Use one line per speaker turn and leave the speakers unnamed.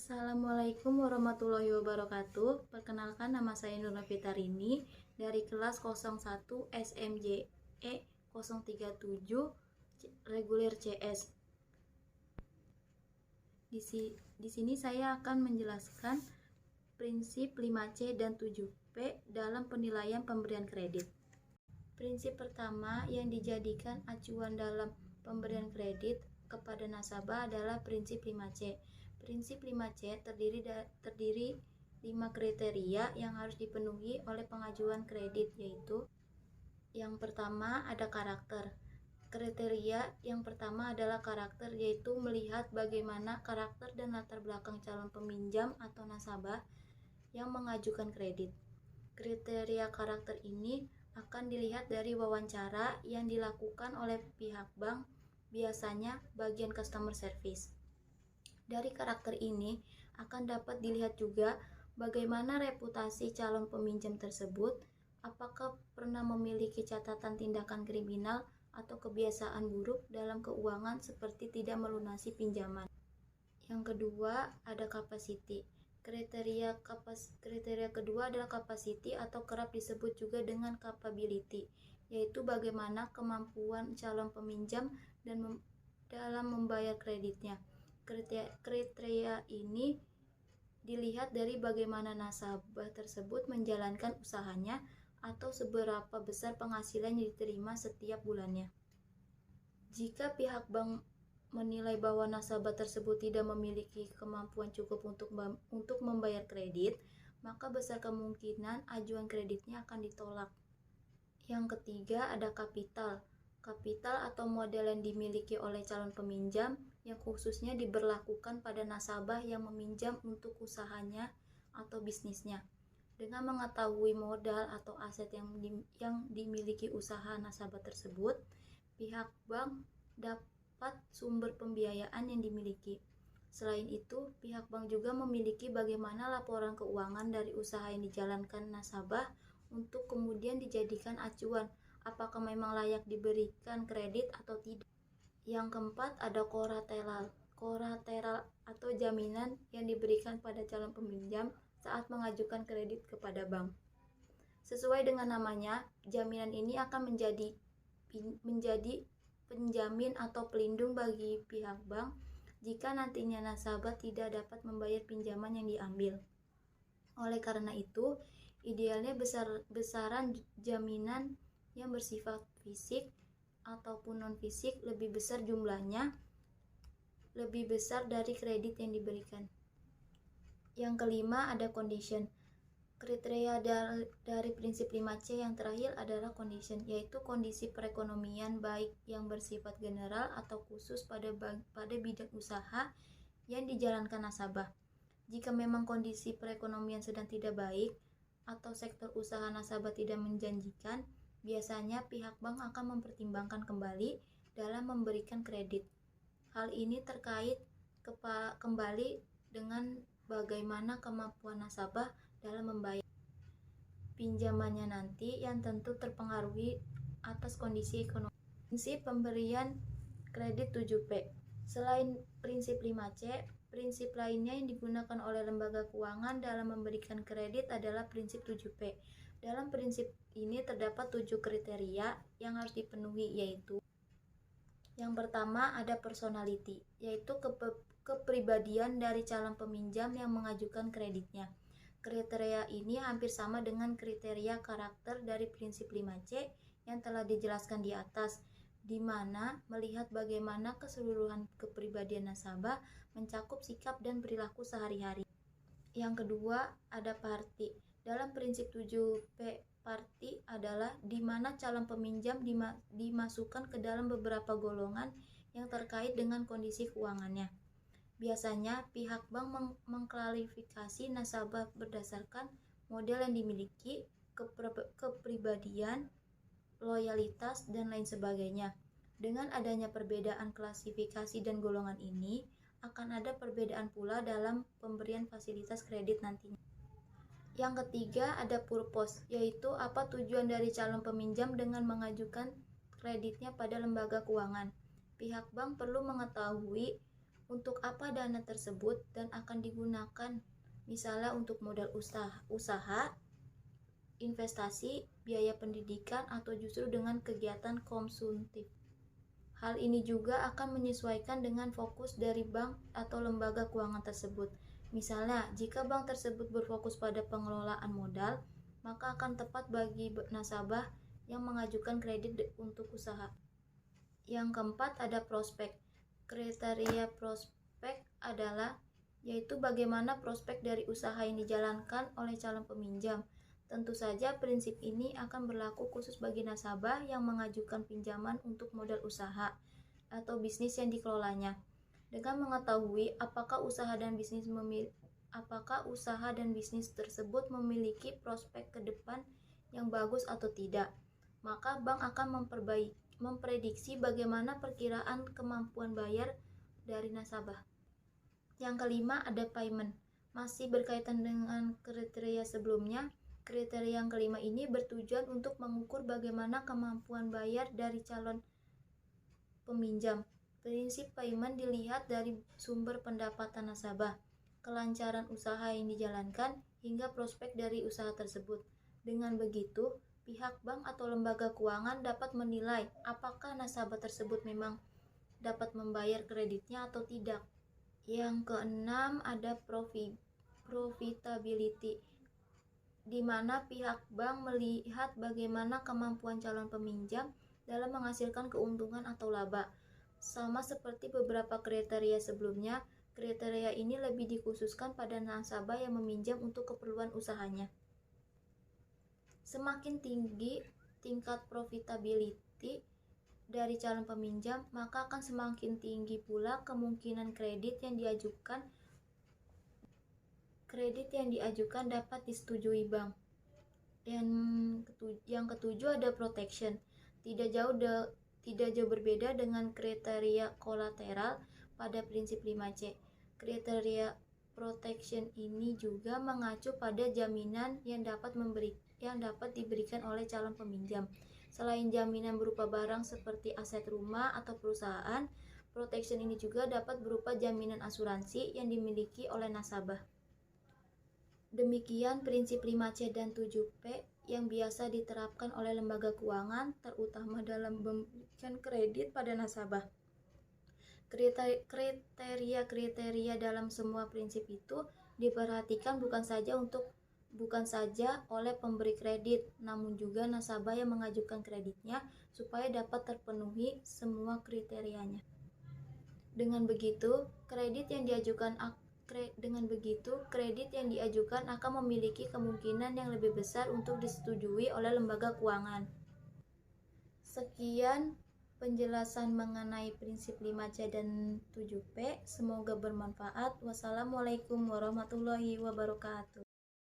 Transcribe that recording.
Assalamualaikum warahmatullahi wabarakatuh. Perkenalkan, nama saya Nur Novitarini dari kelas 01 SMJE 037 reguler CS. Di sini saya akan menjelaskan prinsip 5C dan 7P dalam penilaian pemberian kredit. Prinsip pertama yang dijadikan acuan dalam pemberian kredit kepada nasabah adalah prinsip 5C. Prinsip 5C terdiri 5 kriteria yang harus dipenuhi oleh pengajuan kredit, yaitu yang pertama ada karakter. Kriteria yang pertama adalah karakter, yaitu melihat bagaimana karakter dan latar belakang calon peminjam atau nasabah yang mengajukan kredit. Kriteria karakter ini akan dilihat dari wawancara yang dilakukan oleh pihak bank, biasanya bagian customer service. Dari karakter ini akan dapat dilihat juga bagaimana reputasi calon peminjam tersebut, apakah pernah memiliki catatan tindakan kriminal atau kebiasaan buruk dalam keuangan seperti tidak melunasi pinjaman. Yang kedua ada capacity. Kriteria kedua adalah capacity atau kerap disebut juga dengan capability, yaitu bagaimana kemampuan calon peminjam dalam membayar kreditnya. Kriteria ini dilihat dari bagaimana nasabah tersebut menjalankan usahanya atau seberapa besar penghasilan yang diterima setiap bulannya. Jika pihak bank menilai bahwa nasabah tersebut tidak memiliki kemampuan cukup untuk membayar kredit, maka besar kemungkinan ajuan kreditnya akan ditolak. Yang ketiga ada kapital. Kapital atau modal yang dimiliki oleh calon peminjam yang khususnya diberlakukan pada nasabah yang meminjam untuk usahanya atau bisnisnya. Dengan mengetahui modal atau aset yang dimiliki usaha nasabah tersebut, pihak bank dapat sumber pembiayaan yang dimiliki. Selain itu, pihak bank juga memiliki bagaimana laporan keuangan dari usaha yang dijalankan nasabah untuk kemudian dijadikan acuan apakah memang layak diberikan kredit atau tidak. Yang keempat ada kolateral atau jaminan yang diberikan pada calon peminjam saat mengajukan kredit kepada bank. Sesuai dengan namanya, jaminan ini akan menjadi penjamin atau pelindung bagi pihak bank jika nantinya nasabah tidak dapat membayar pinjaman yang diambil. Oleh karena itu, idealnya besaran jaminan yang bersifat fisik ataupun non-fisik lebih besar jumlahnya, lebih besar dari kredit yang diberikan. Yang kelima ada condition. Kriteria dari prinsip 5C yang terakhir adalah condition, yaitu kondisi perekonomian baik yang bersifat general atau khusus pada bidang usaha yang dijalankan nasabah. Jika memang kondisi perekonomian sedang tidak baik atau sektor usaha nasabah tidak menjanjikan, biasanya pihak bank akan mempertimbangkan kembali dalam memberikan kredit. Hal ini terkait kembali dengan bagaimana kemampuan nasabah dalam membayar pinjamannya nanti, yang tentu terpengaruhi atas kondisi ekonomi. Prinsip pemberian kredit 7P. Selain prinsip 5C, prinsip lainnya yang digunakan oleh lembaga keuangan dalam memberikan kredit adalah prinsip 7P. Dalam prinsip ini terdapat 7 kriteria yang harus dipenuhi, yaitu yang pertama ada personality, yaitu kepribadian dari calon peminjam yang mengajukan kreditnya. Kriteria ini hampir sama dengan kriteria karakter dari prinsip 5C yang telah dijelaskan di atas, di mana melihat bagaimana keseluruhan kepribadian nasabah mencakup sikap dan perilaku sehari-hari. Yang kedua ada party. Dalam prinsip 7P, party adalah di mana calon peminjam dimasukkan ke dalam beberapa golongan yang terkait dengan kondisi keuangannya. Biasanya pihak bank mengklarifikasi nasabah berdasarkan modal yang dimiliki, kepribadian, loyalitas, dan lain sebagainya. Dengan adanya perbedaan klasifikasi dan golongan ini, akan ada perbedaan pula dalam pemberian fasilitas kredit nantinya. Yang ketiga ada purpose, yaitu apa tujuan dari calon peminjam dengan mengajukan kreditnya pada lembaga keuangan. Pihak bank perlu mengetahui untuk apa dana tersebut dan akan digunakan, misalnya untuk modal usaha, investasi, biaya pendidikan, atau justru dengan kegiatan konsumtif. Hal ini juga akan menyesuaikan dengan fokus dari bank atau lembaga keuangan tersebut. Misalnya, jika bank tersebut berfokus pada pengelolaan modal, maka akan tepat bagi nasabah yang mengajukan kredit untuk usaha. Yang keempat, ada prospek. Kriteria prospek adalah yaitu bagaimana prospek dari usaha yang dijalankan oleh calon peminjam. Tentu saja prinsip ini akan berlaku khusus bagi nasabah yang mengajukan pinjaman untuk modal usaha atau bisnis yang dikelolanya. Dengan mengetahui apakah usaha dan bisnis tersebut memiliki prospek ke depan yang bagus atau tidak, maka bank akan memprediksi bagaimana perkiraan kemampuan bayar dari nasabah. Yang kelima, ada payment. Masih berkaitan dengan kriteria sebelumnya, kriteria yang kelima ini bertujuan untuk mengukur bagaimana kemampuan bayar dari calon peminjam. Prinsip payment dilihat dari sumber pendapatan nasabah, kelancaran usaha yang dijalankan, hingga prospek dari usaha tersebut. Dengan begitu, pihak bank atau lembaga keuangan dapat menilai apakah nasabah tersebut memang dapat membayar kreditnya atau tidak. Yang keenam, ada profitability, di mana pihak bank melihat bagaimana kemampuan calon peminjam dalam menghasilkan keuntungan atau laba. Sama seperti beberapa kriteria sebelumnya, kriteria ini lebih dikhususkan pada nasabah yang meminjam untuk keperluan usahanya. Semakin tinggi tingkat profitability dari calon peminjam, maka akan semakin tinggi pula kemungkinan kredit yang diajukan dapat disetujui bank. Dan yang ketujuh, ada protection. Tidak jauh berbeda dengan kriteria kolateral pada prinsip 5C. Kriteria protection ini juga mengacu pada jaminan yang dapat diberikan oleh calon peminjam. Selain jaminan berupa barang seperti aset rumah atau perusahaan, protection ini juga dapat berupa jaminan asuransi yang dimiliki oleh nasabah. Demikian prinsip 5C dan 7P yang biasa diterapkan oleh lembaga keuangan, terutama dalam memberikan kredit pada nasabah. Kriteria dalam semua prinsip itu diperhatikan bukan saja oleh pemberi kredit, namun juga nasabah yang mengajukan kreditnya supaya dapat terpenuhi semua kriterianya. Dengan begitu, kredit yang diajukan akan memiliki kemungkinan yang lebih besar untuk disetujui oleh lembaga keuangan. Sekian penjelasan mengenai prinsip 5C dan 7P. Semoga bermanfaat. Wassalamualaikum warahmatullahi wabarakatuh.